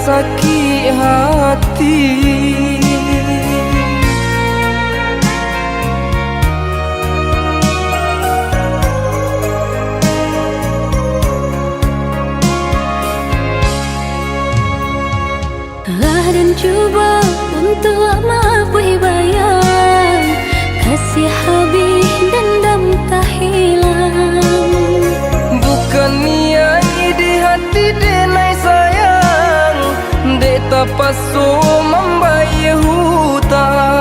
sakit hati. Dan cuba untuk maafkan bayang kasih habis dendam tak hilang. Bukan niat di hati denai sayang, dek tak pasu membayar hutang.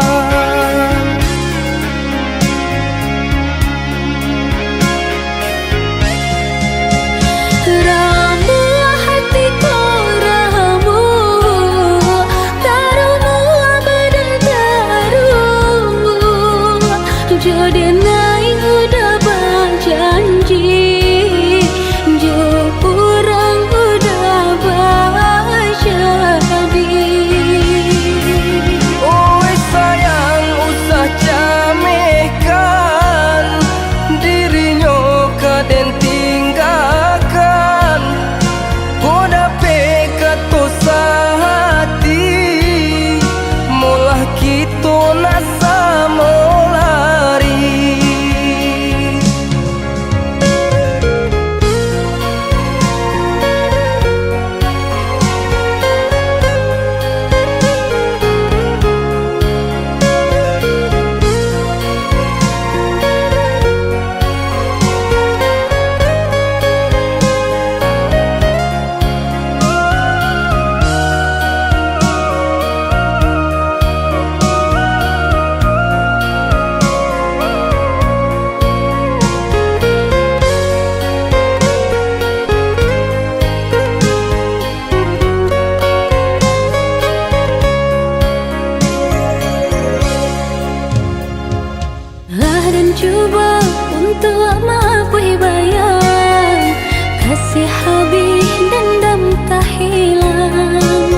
Ramu hatiku ramu, tarumu badan tarumu. Jodoh naik udah berjanji, jo orang udah berjadi. Oi sayang usah camehkan dirinya kaden tinggalkan. Koda pekato sahati molah kita nasa molari. Dan cuba untuk maafkan bayang kasih habis dendam tak hilang.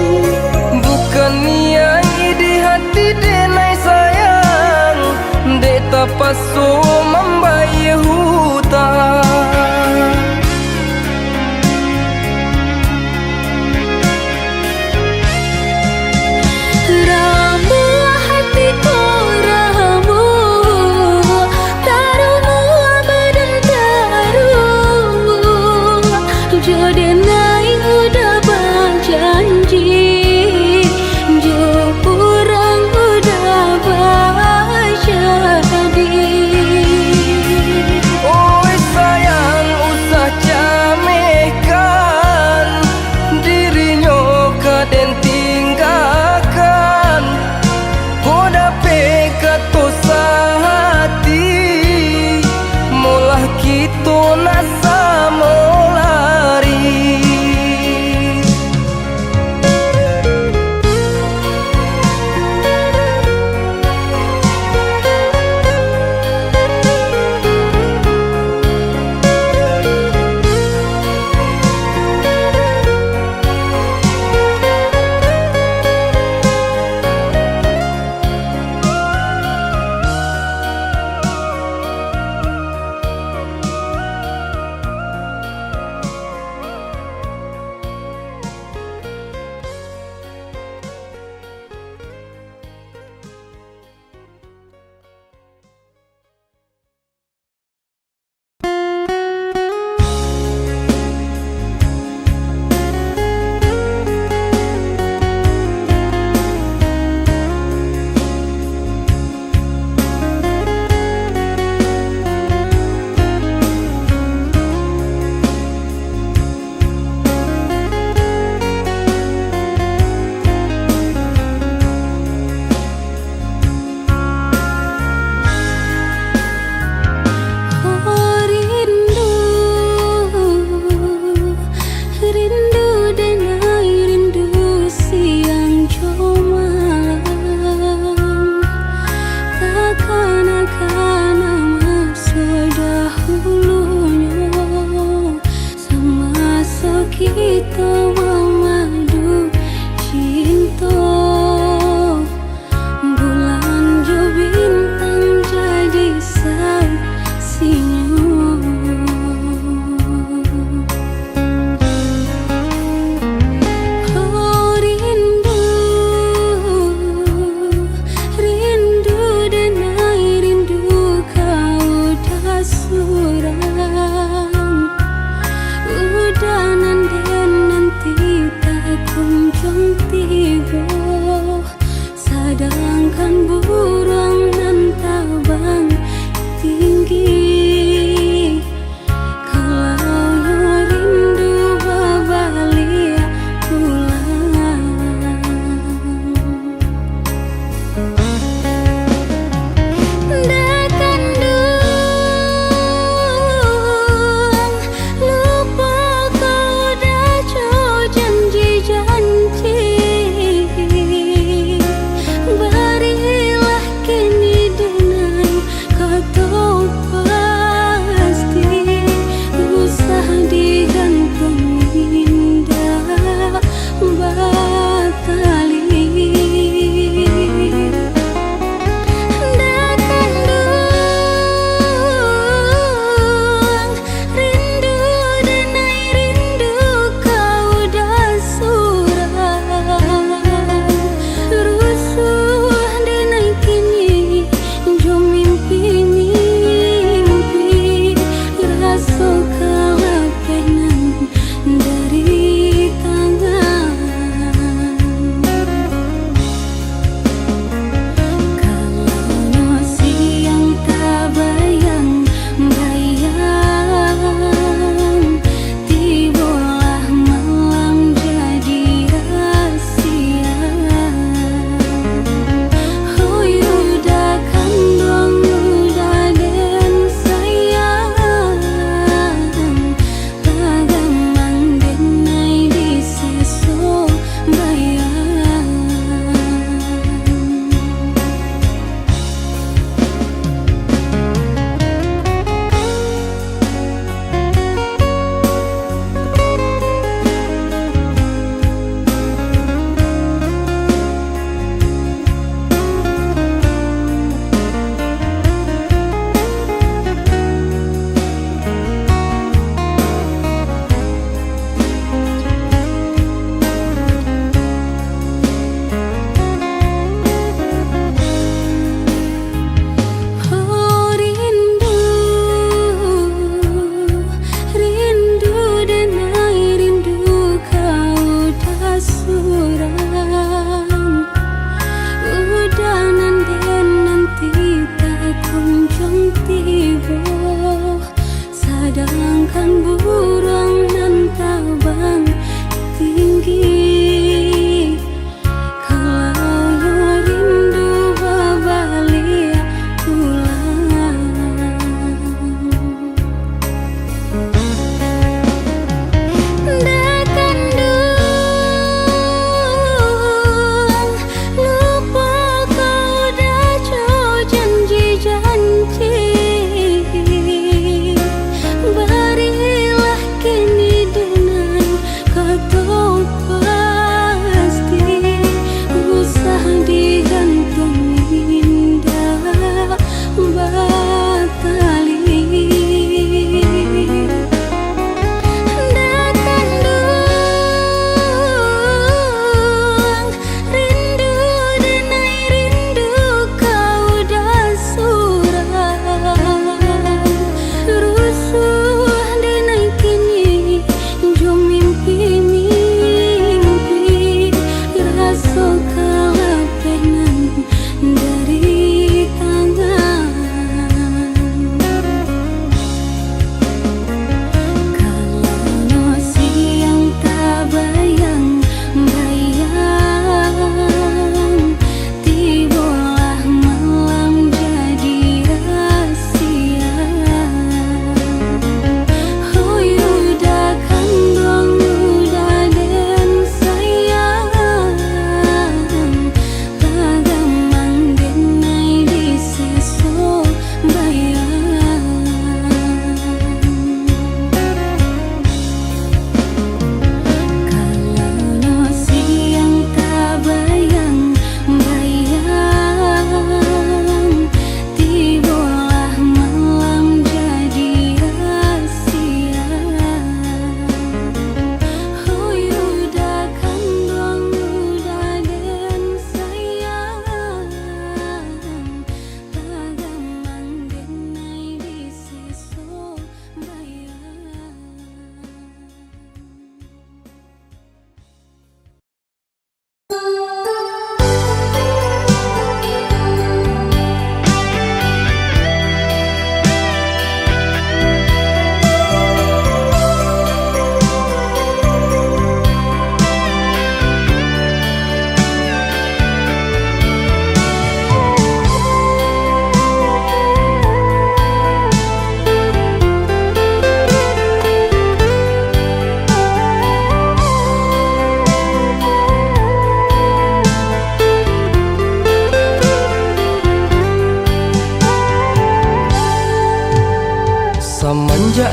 Bukan niat di hati denai sayang, dek tak pasu membayar hutang. Ramu hatiku ramu, tarumu badan tarumu. Jodoh naik udah berjanji, jo orang udah berjadi.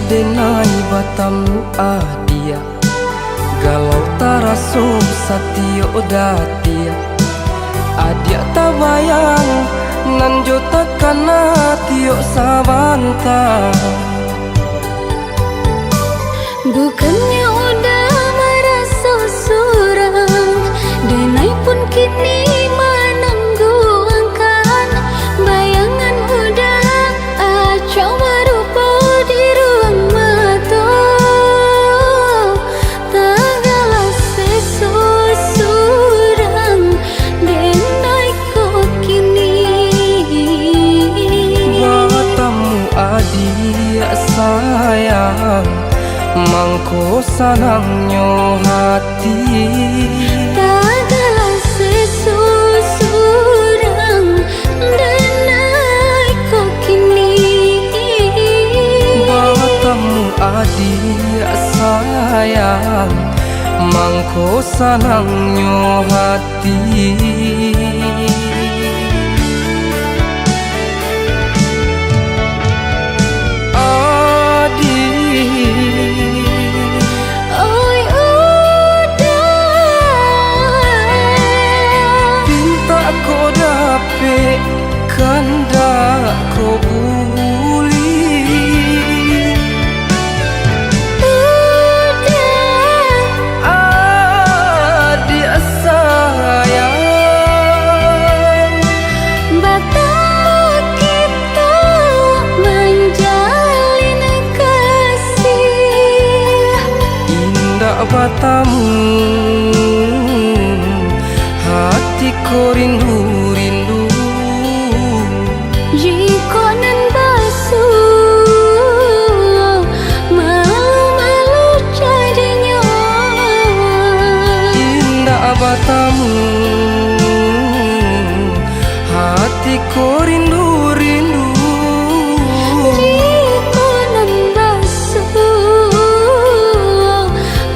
denai batamu adia galau taraso satio datia adia tabayang nan jota kana tio sabanta. Bukannya udah merasa surang, denai pun kini menangguhkan. Bayangan udah acau merupa di ruang mata. Tagalah sesusurang, denai kok kini. Batamu adia sayang, mangko sanangnya hati. Tagalah sesusurang, denai kok kini. Batamu adia sayang, mangko sanangnya hati. Kanda ko buli Udah adik sayang, batamu kita menjalin kasih. indah batamu hatiku rindu-rindu. Jika nan basuh, malu-malu jadinya. Indah batamu hatiku rindu-rindu. Jika nan basuh,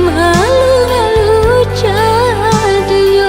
malu-malu jadinya.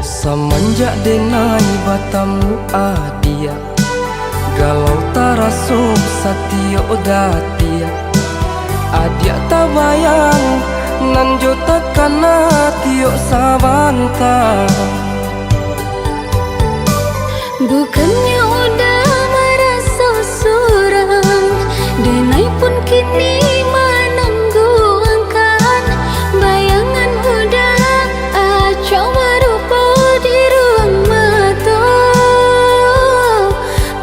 Semenjak denai batamu adia galau taraso satio datia adia tabayang nan jota kana tio sabanta. Bukannya udah merasa surang, denai pun kini menangguhkan. Bayangan udah acau merupa di ruang mata.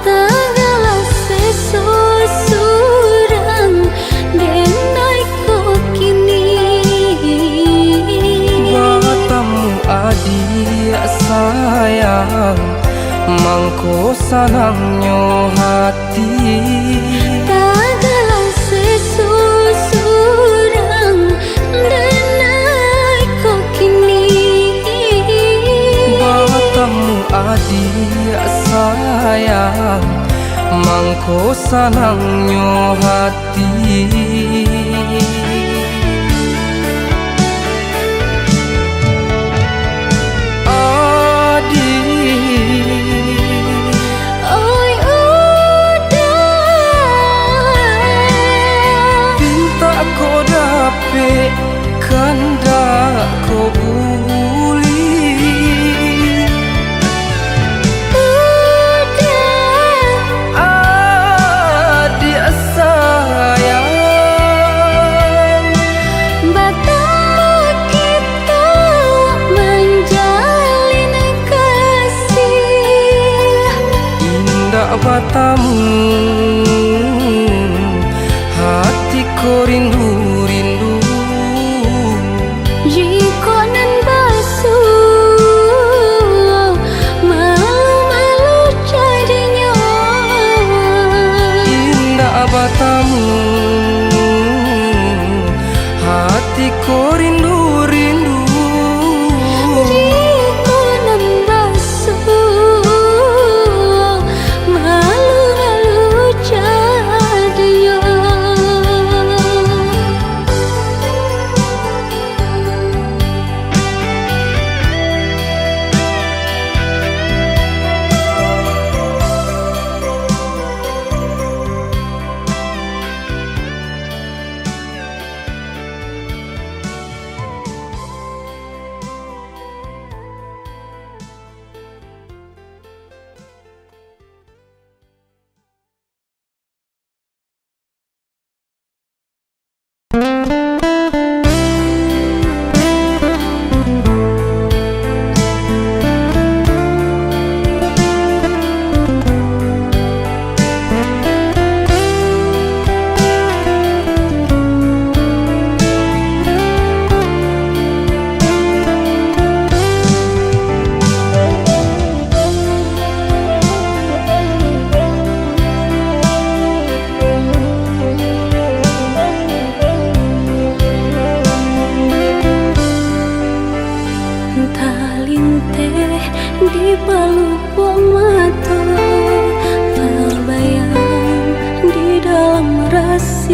Tagalah sesusurang, denai kok kini. Batamu adia sayang, mangko sanangnya hati. Tagalah sesusurang, denai kok kini. Batamu adia sayang, mangko sanangnya hati. Oi udah Pinta ko dape kanda ko buli Udah adik sayang, batamu kita menjalin kasih. indah batamu hatiku rindu-rindu. Jika nan basuh,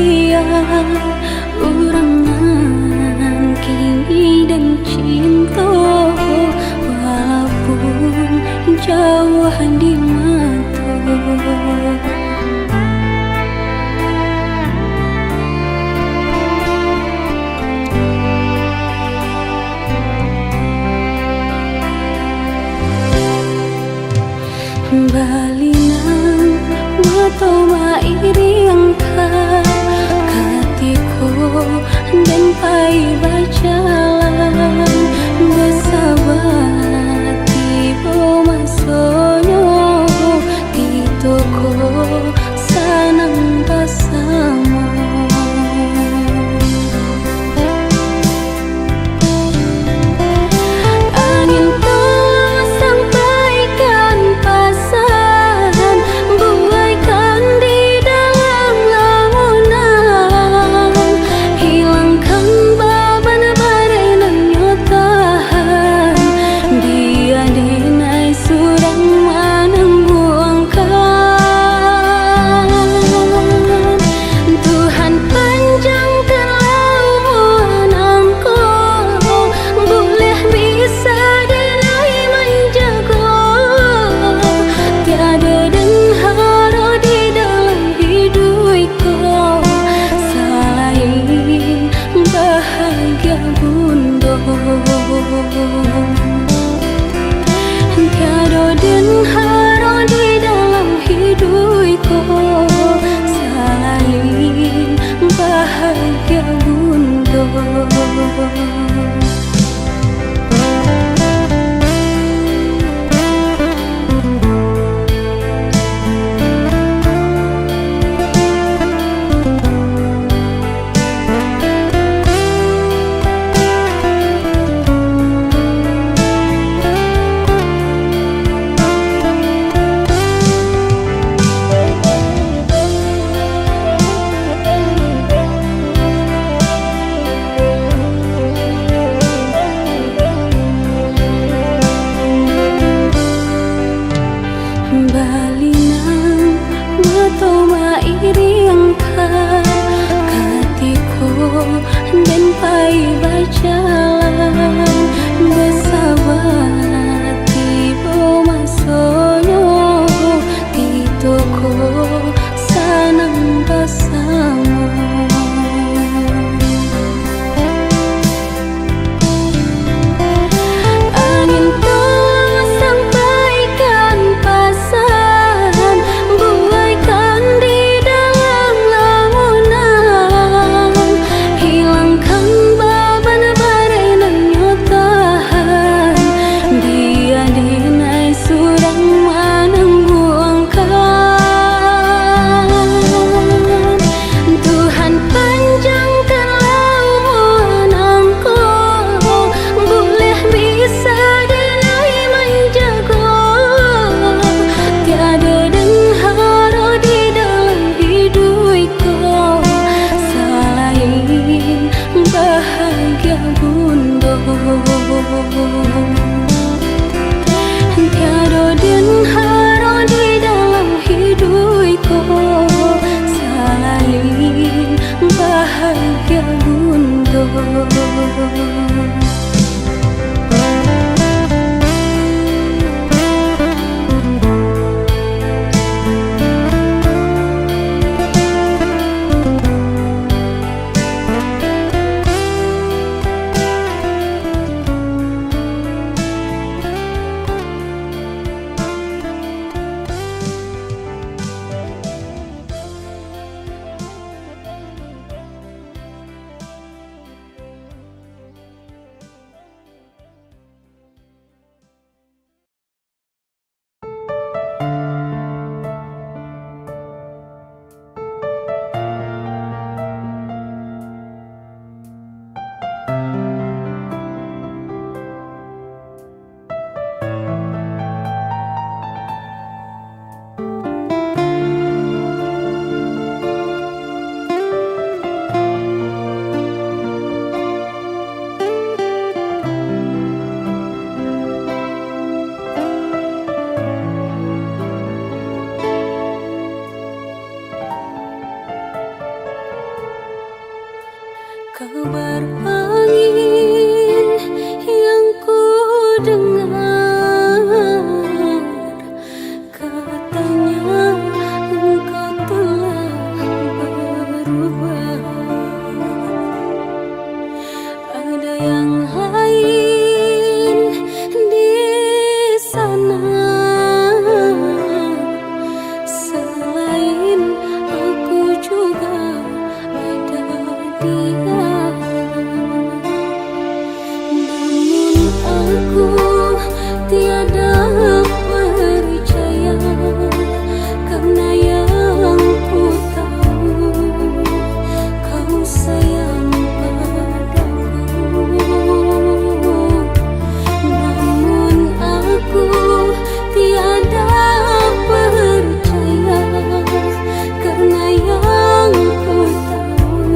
setia urangan kini dan cinta, walaupun jauh di mata. Balinan mata mairi angkat katiko dan pai bacalan bersahabat tiba masonyo di toko sanang bersama. Tiada dan haro di dalam hidupku selain bahagia bunda. Balinan mata mairi angkat katiko dan pai bacalan bersahabat tiba masonyo di toko sanang bersama. Tiada dan haro di dalam hidupku selain bahagia bunda. Kabar angin yang ku dengar, katanya engkau telah berubah. Ada yang lain di sana selain aku juga ada dia. Namun aku tiada percaya, karena yang ku tahu kau sayang padaku. Namun aku tiada percaya, karena yang ku tahu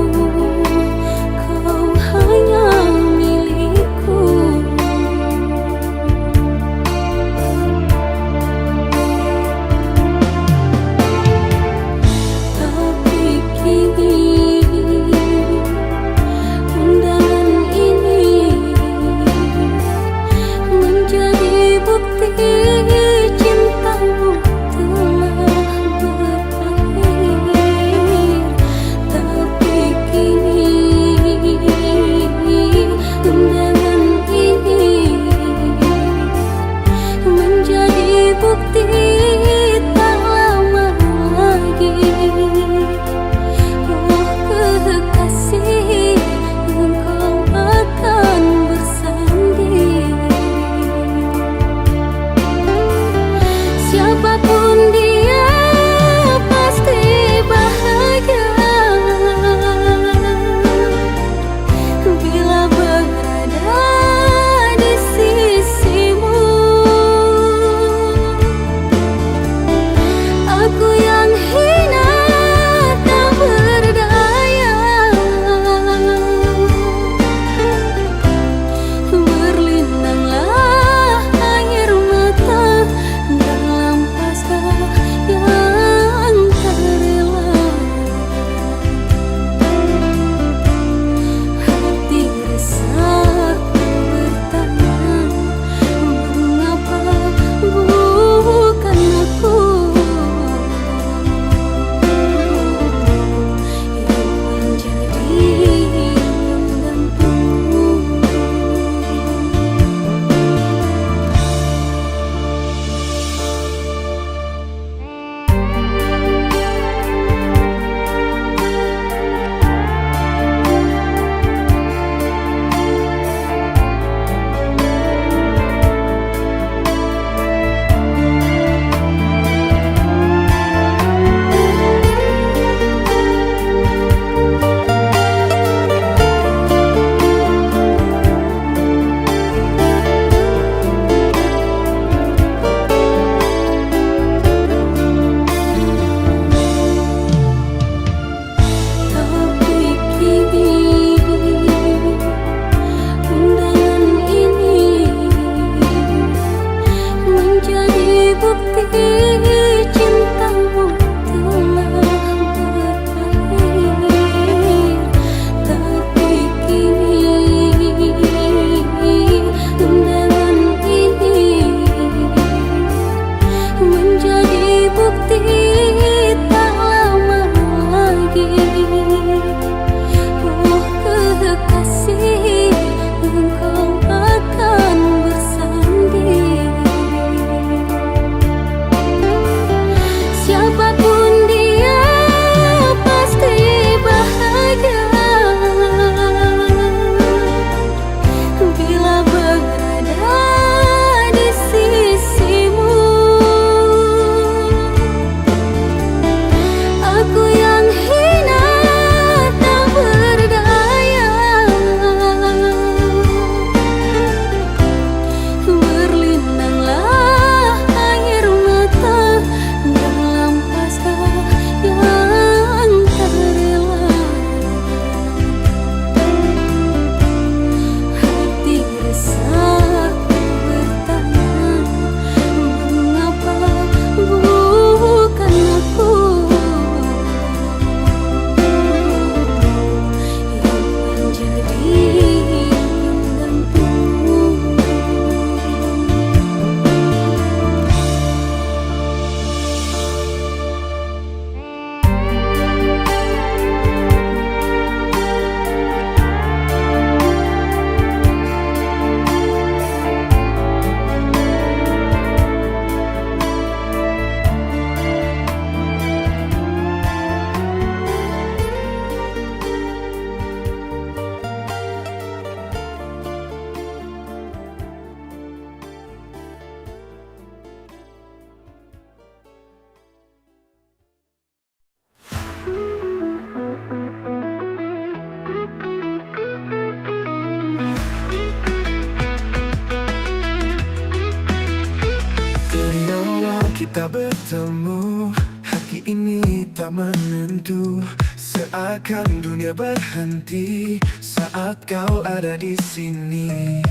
kita bertemu, hati ini tak menentu. Seakan dunia berhenti saat kau ada di sini.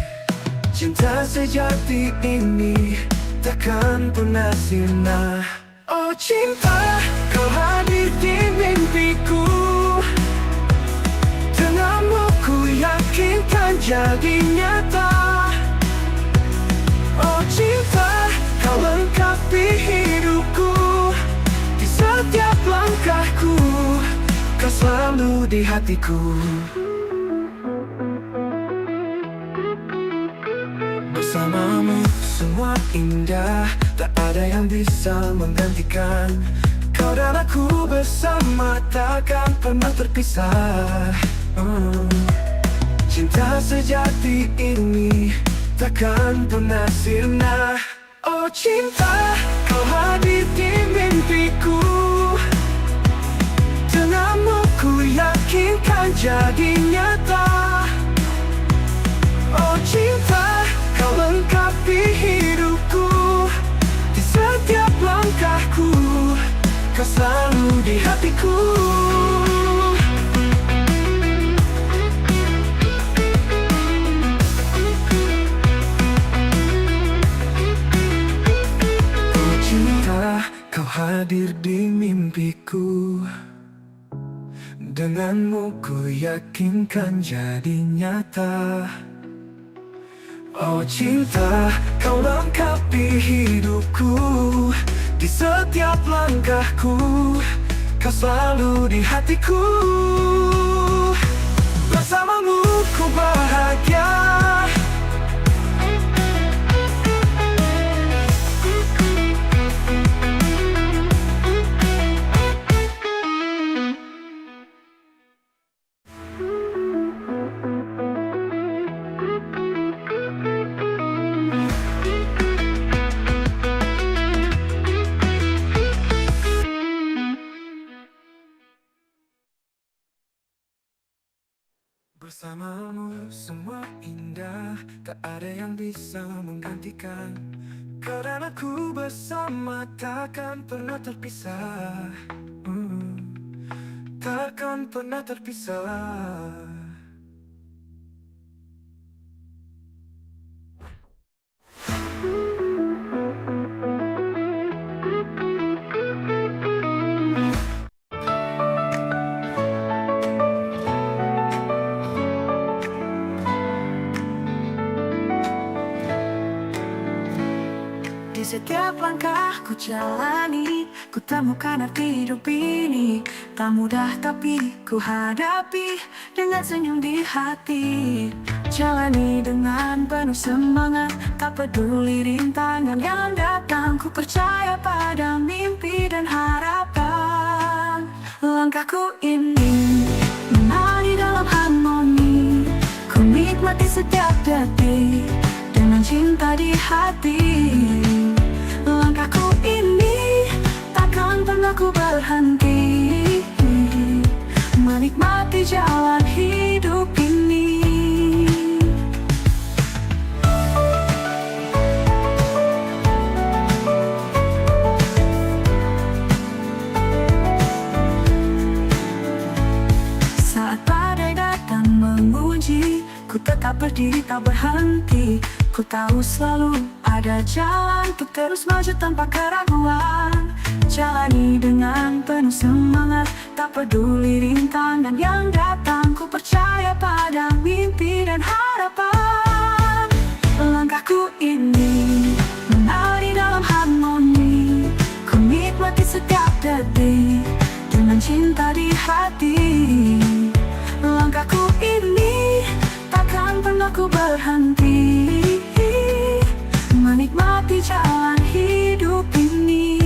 Cinta sejati ini takkan pernah sirna. Oh cinta, kau hadir di mimpiku. Denganmu ku yakinkan jadi nyata. Oh cinta, kau lengkapi hidupku. Di setiap langkahku, kau selalu di hatiku. Bersamamu semua indah, tak ada yang bisa menggantikan. Kau dan aku bersama takkan pernah terpisah. Cinta sejati ini takkan pernah sirna. Oh cinta, kau hadir di mimpiku. Denganmu ku yakinkan jadi nyata. Oh cinta, kau lengkapi hidupku. Di setiap langkahku, kau selalu di hatiku. Oh cinta, kau hadir di mimpiku. Denganmu ku yakinkan jadi nyata. Oh cinta, kau lengkapi hidupku. Di setiap langkahku, kau selalu di hatiku. Bersamamu ku bahagia. Bersamamu semua indah, tak ada yang bisa menggantikan. Kau dan aku bersama takkan pernah terpisah. Takkan pernah terpisah. Di setiap langkah ku jalani, ku temukan arti hidup ini. Tak mudah tapi ku hadapi dengan senyum di hati. Jalani dengan penuh semangat, tak peduli rintangan yang datang. Ku percaya pada mimpi dan harapan. Langkahku ini menari dalam harmoni. Ku nikmati setiap detik dengan cinta di hati. Langkahku ini takkan pernah ku berhenti, menikmati jalan hidup ini. Saat badai datang menguji, ku tetap berdiri tak berhenti. Ku tahu selalu ada jalan untuk terus maju tanpa keraguan. Jalani dengan penuh semangat, tak peduli rintangan yang datang. Ku percaya pada mimpi dan harapan. Langkahku ini menari dalam harmoni. Ku nikmati setiap detik dengan cinta di hati. Langkahku ini takkan pernah ku berhenti, menikmati jalan hidup ini.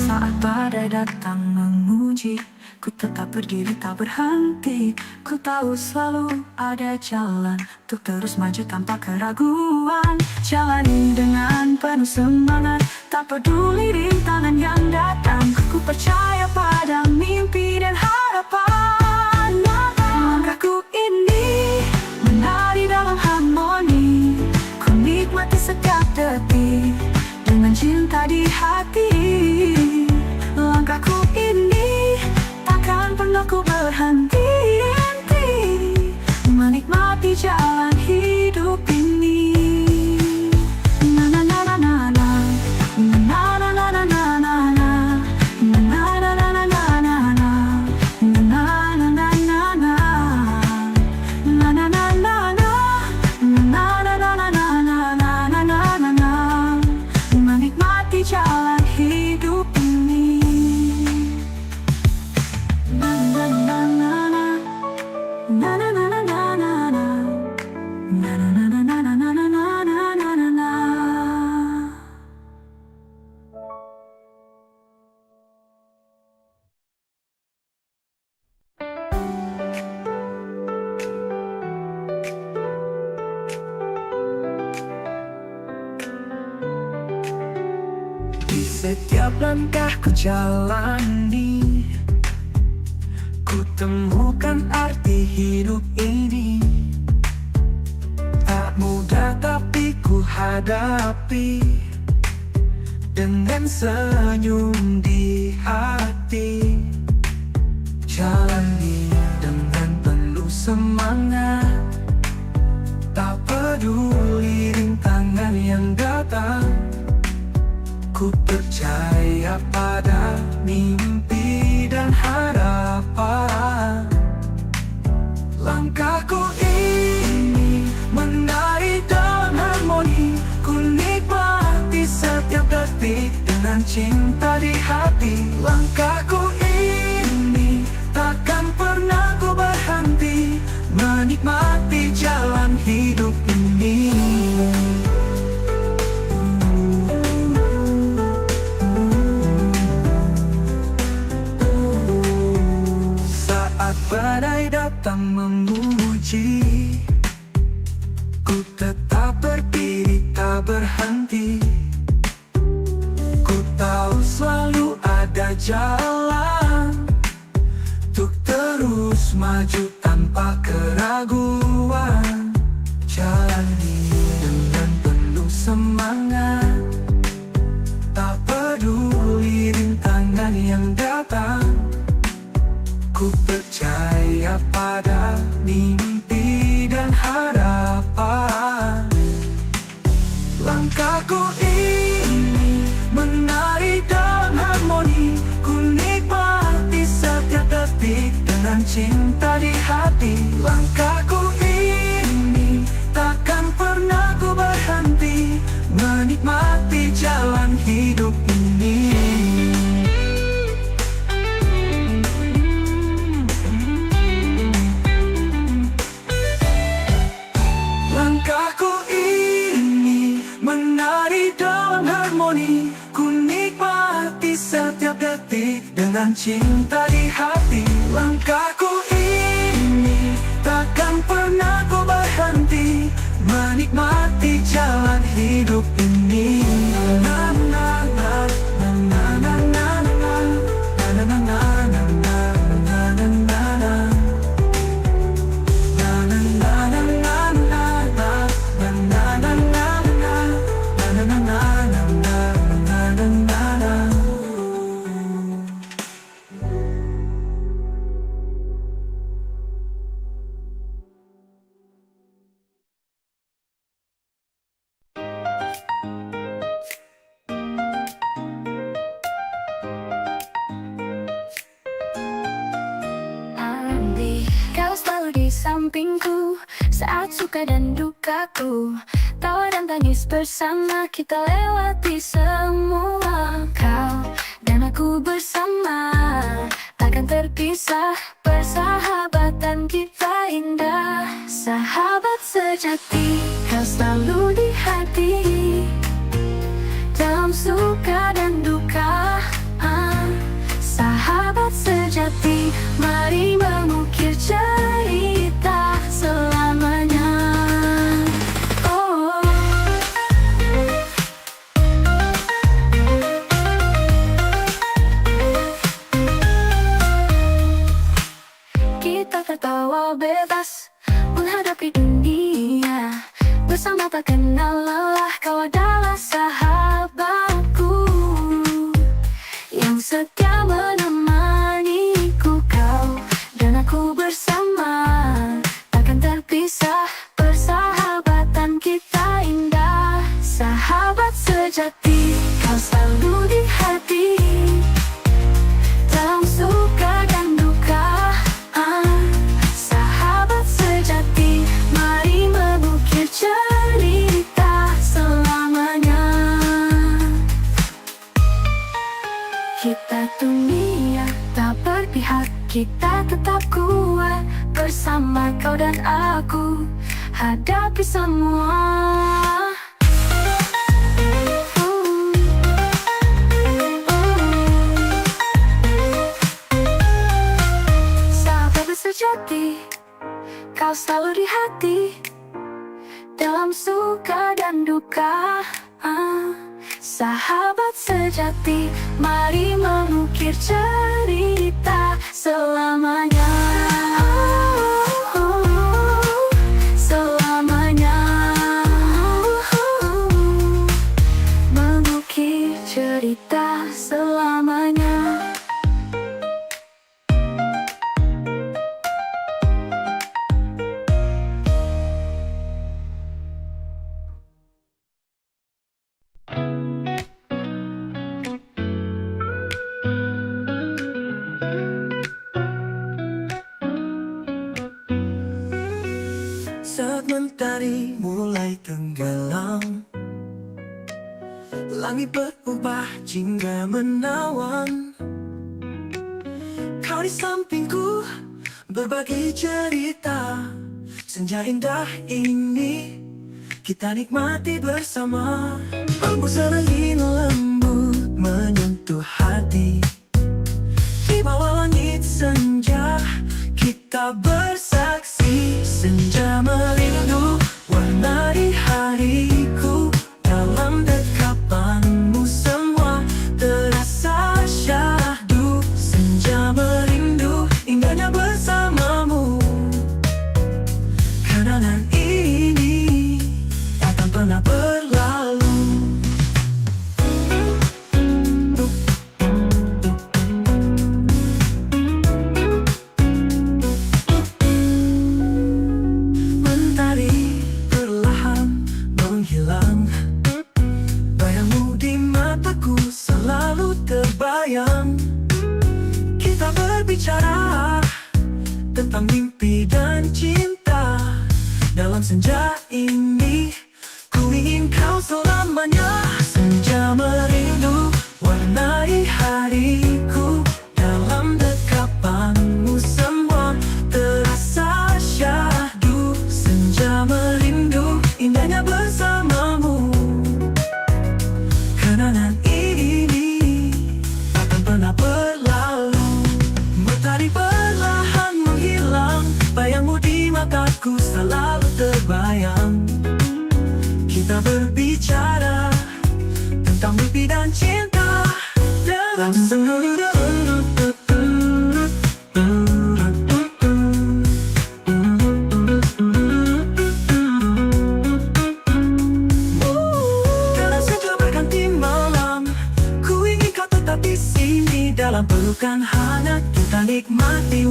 Saat badai datang menguji, ku tetap berdiri tak berhenti. Ku tahu selalu ada jalan untuk terus maju tanpa keraguan. Jalani dengan penuh semangat, tak peduli rintangan yang datang. Ku percaya pada mimpi dan harapan. Langkahku ini menari dalam harmoni. Ku nikmati setiap detik dengan cinta di hati. Langkahku ini takkan pernah ku berhenti menikmati jalan hidup ini. Na na na na na na, na na na na na na na, na na na na na na na, na na na na na na, na na na na na, na na na na na na na na na na, menikmati jalan hidup ini. Na na na na na, na na na na na na, na na na na na na na na na na na. Di setiap langkah ku jalani, ku temukan arti hidup ini. Tak mudah tapi ku hadapi dengan senyum di hati. Jalani dengan penuh semangat, tak peduli rintangan yang datang. Ku percaya pada mimpi dan harapan. Langkahku ini menari dalam harmoni. Ku nikmati setiap detik dengan cinta di hati. Langkahku ini takkan pernah ku berhenti menikmati jalan hidup ini. Badai datang memuji, ku tetap berdiri tak berhenti. Ku tahu selalu ada jalan untuk terus maju tanpa keraguan. Jalani dengan penuh semangat, tak peduli rintangan yang datang. Ku percaya pada mimpi dan harapan. Langkahku ini menari dalam harmoni. Ku nikmati setiap detik dengan cinta di hati. Langkahku ini takkan pernah ku berhenti menikmati jalan hidup ini. Langkahku ini menari dalam harmoni. Ku nikmati setiap detik dengan cinta di hati. Langkahku ini takkan pernah ku berhenti menikmati jalan hidup ini. Na na na na na na na na na na na na na na na. Di sampingku saat suka dan dukaku, tawa dan tangis bersama kita lewati semua. Kau dan aku bersama takkan terpisah. Persahabatan kita indah, sahabat sejati. Kau selalu di hati dalam suka dan duka. Sahabat sejati. tak kenal lelah, kau adalah sahabatku yang setia menemaniku. Kau dan aku bersama, takkan terpisah. Persahabatan kita indah, sahabat sejati, kau selalu di hati. Dalam suka dan duka, sahabat sejati, mari mengukir cerita selamanya. Kita dunia tak berpihak, kita tetap kuat. Bersama kau dan aku, hadapi semua. Sahabat sejati, kau selalu di hati. Dalam suka dan duka, sahabat sejati, mari mengukir cerita selamanya. Selamanya, mengukir cerita selamanya. Saat mentari mulai tenggelam, langit berubah jingga menawan. Kau di sampingku berbagi cerita. Senja indah ini kita nikmati bersama. Hembus angin lembut menyentuh hati. Di bawah langit senja kita bersaksi. Senja merindu warnai hariku. Dalam dekapanmu semua terasa syahdu. Senja merindu indahnya bersamamu. Kenangan ini takkan pernah berlalu. Mentari perlahan menghilang. Bayangmu di mataku selalu terbayang. Kita berbicara tentang mimpi dan cinta. Dalam senja ini ku ingin kau selamanya. Senja merindu warnai hariku. Dalam dekapanmu semua terasa syahdu. Senja merindu indahnya bersamamu. Kenangan ini takkan pernah berlalu. Mentari perlahan menghilang. Bayangmu di mataku selalu terbayang. Kita berbicara tentang mimpi dan cinta. Dalam dalam senja berganti malam, ku ingin kau tetap di sini. Dalam pelukan hangat kita nikmati